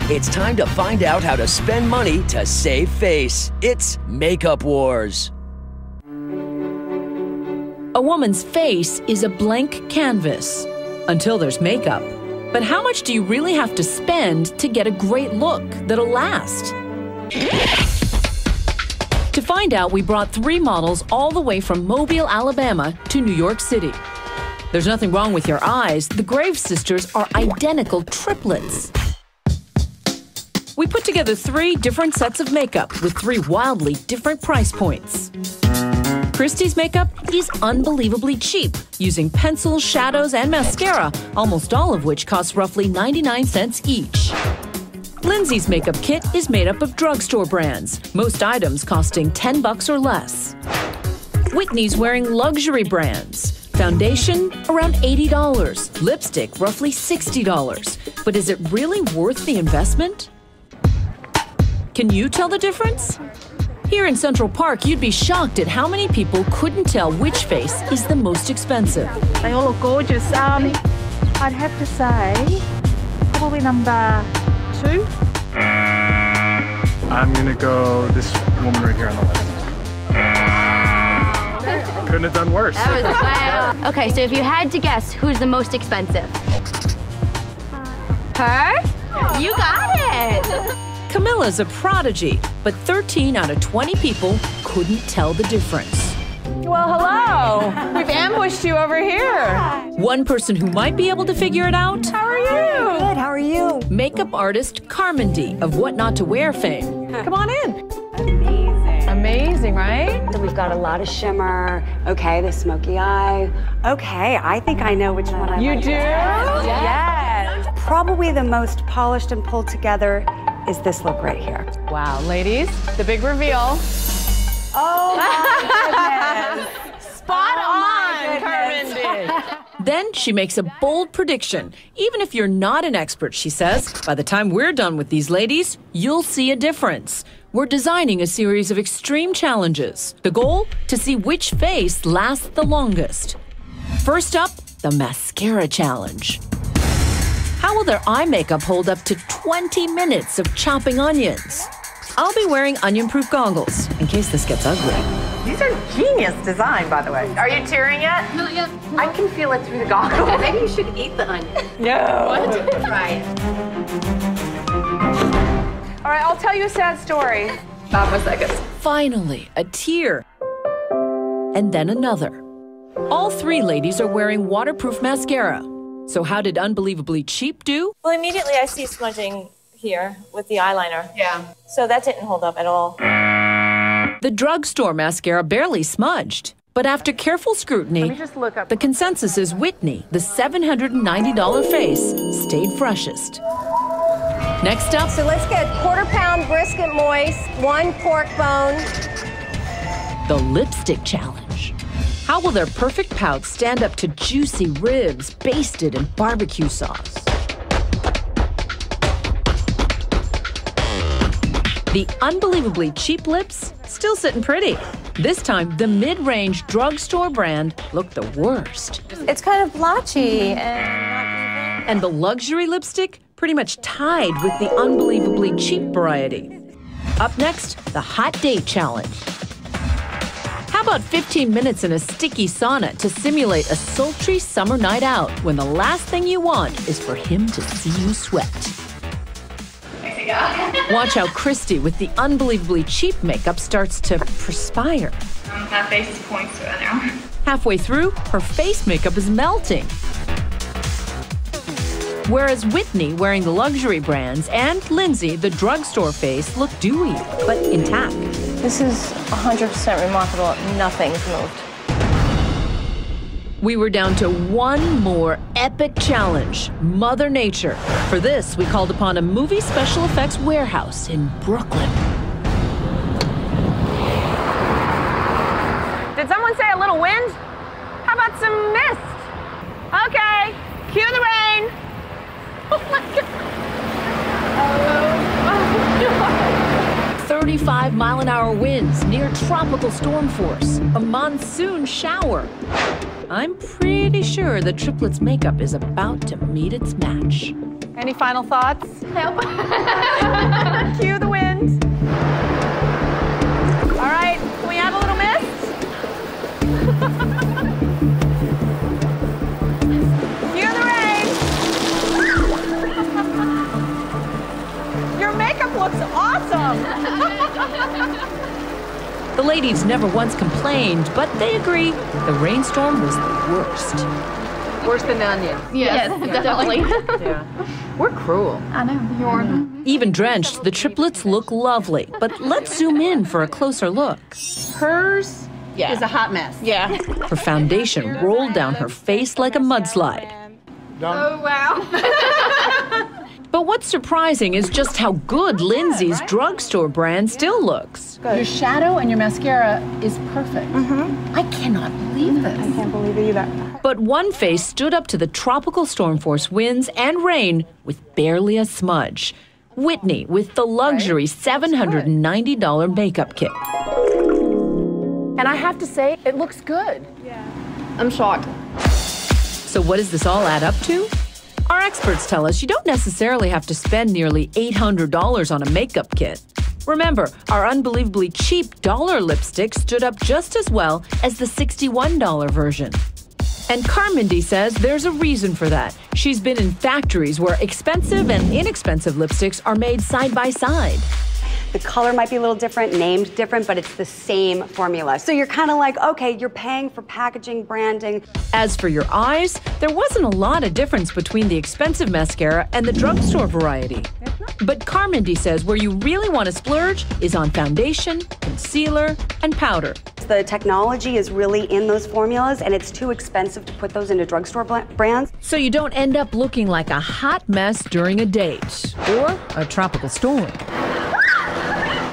It's time to find out how to spend money to save face. It's Makeup Wars. A woman's face is a blank canvas until there's makeup. But how much do you really have to spend to get a great look that'll last? To find out, we brought 3 models all the way from Mobile, Alabama to New York City. There's nothing wrong with your eyes. The Graves sisters are identical triplets. We put together 3 different sets of makeup with 3 wildly different price points. Christy's makeup is unbelievably cheap, using pencils, shadows, and mascara, almost all of which cost roughly 99 cents each. Lindsay's makeup kit is made up of drugstore brands, most items costing $10 or less. Whitney's wearing luxury brands. Foundation, around $80. Lipstick, roughly $60. But is it really worth the investment? Can you tell the difference? Here in Central Park, you'd be shocked at how many people couldn't tell which face is the most expensive. They all look gorgeous. I'd have to say probably number 2. I'm gonna go this woman right here on the left. Couldn't have done worse. That was wow. Okay, so if you had to guess who's the most expensive? Her? You got it! Camilla's a prodigy, but 13 out of 20 people couldn't tell the difference. Well, hello. We've ambushed you over here. One person who might be able to figure it out. How are you? Good, how are you? Makeup artist Carmen D of What Not to Wear fame. Come on in. Amazing. Amazing, right? So we've got a lot of shimmer. Okay, the smoky eye. Okay, I think I know which one I like. You do? Yes. Probably the most polished and pulled together is this look right here. Wow, ladies, the big reveal. Oh my goodness. Spot on, Carmen D. Then she makes a bold prediction. Even if you're not an expert, she says, by the time we're done with these ladies, you'll see a difference. We're designing a series of extreme challenges. The goal? To see which face lasts the longest. First up, the mascara challenge. How will their eye makeup hold up to 20 minutes of chopping onions? I'll be wearing onion-proof goggles in case this gets ugly. These are genius design, by the way. Are you tearing yet? Not yet. I can feel it through the goggles. Maybe you should eat the onion. No. What? Try it. All right, I'll tell you a sad story. 5 more seconds. Finally, a tear. And then another. All 3 ladies are wearing waterproof mascara. So how did Unbelievably Cheap do? Well, immediately I see smudging here with the eyeliner. Yeah. So that didn't hold up at all. The drugstore mascara barely smudged. But after careful scrutiny, Let me just look up. the consensus is Whitney, the $790 face, stayed freshest. Next up, So let's get 1/4 pound brisket moist, 1 pork bone. the lipstick challenge. How will their perfect pout stand up to juicy ribs basted in barbecue sauce? The Unbelievably Cheap lips still sitting pretty. This time, the mid-range drugstore brand looked the worst. It's kind of blotchy and not even. And the luxury lipstick pretty much tied with the Unbelievably Cheap variety. Up next, the hot date challenge. How about 15 minutes in a sticky sauna to simulate a sultry summer night out when the last thing you want is for him to see you sweat? Watch how Christy with the Unbelievably Cheap makeup starts to perspire. My face is points right now. Halfway through, her face makeup is melting. Whereas Whitney, wearing the luxury brands, and Lindsay, the drugstore face, look dewy, but intact. This is 100% remarkable. Nothing's moved. We were down to one more epic challenge, Mother Nature. For this, we called upon a movie special effects warehouse in Brooklyn. Did someone say a little wind? How about some mist? Okay, cue the rain. Oh my God. Oh my God. 35-mile-an-hour winds near tropical storm force, a monsoon shower. I'm pretty sure the triplets' makeup is about to meet its match. Any final thoughts? Help. Cue the wind. All right, can we add a little mist? Cue the rain. Your makeup looks awesome. The ladies never once complained, but they agree the rainstorm was the worst. Worse than the onions. Yes, definitely. Yeah. We're cruel. I know, you're... Even drenched, the triplets look lovely, but let's zoom in for a closer look. Hers is a hot mess. Yeah. Her foundation rolled down her face like a mudslide. Oh, wow. But what's surprising is just how good Lindsay's drugstore brand still looks. Your shadow and your mascara is perfect. I cannot believe this. I can't believe it either. But one face stood up to the tropical storm force winds and rain with barely a smudge. Whitney with the luxury $790 makeup kit. And I have to say, it looks good. I'm shocked. So what does this all add up to? Our experts tell us you don't necessarily have to spend nearly $800 on a makeup kit. Remember, our unbelievably cheap dollar lipstick stood up just as well as the $61 version. And Carmindy says there's a reason for that. She's been in factories where expensive and inexpensive lipsticks are made side by side. The color might be a little different, named different, but it's the same formula. So you're kind of like, okay, you're paying for packaging, branding. As for your eyes, there wasn't a lot of difference between the expensive mascara and the drugstore variety. But Carmindy says where you really want to splurge is on foundation, concealer, and powder. The technology is really in those formulas, and it's too expensive to put those into drugstore brands. So you don't end up looking like a hot mess during a date or a tropical storm.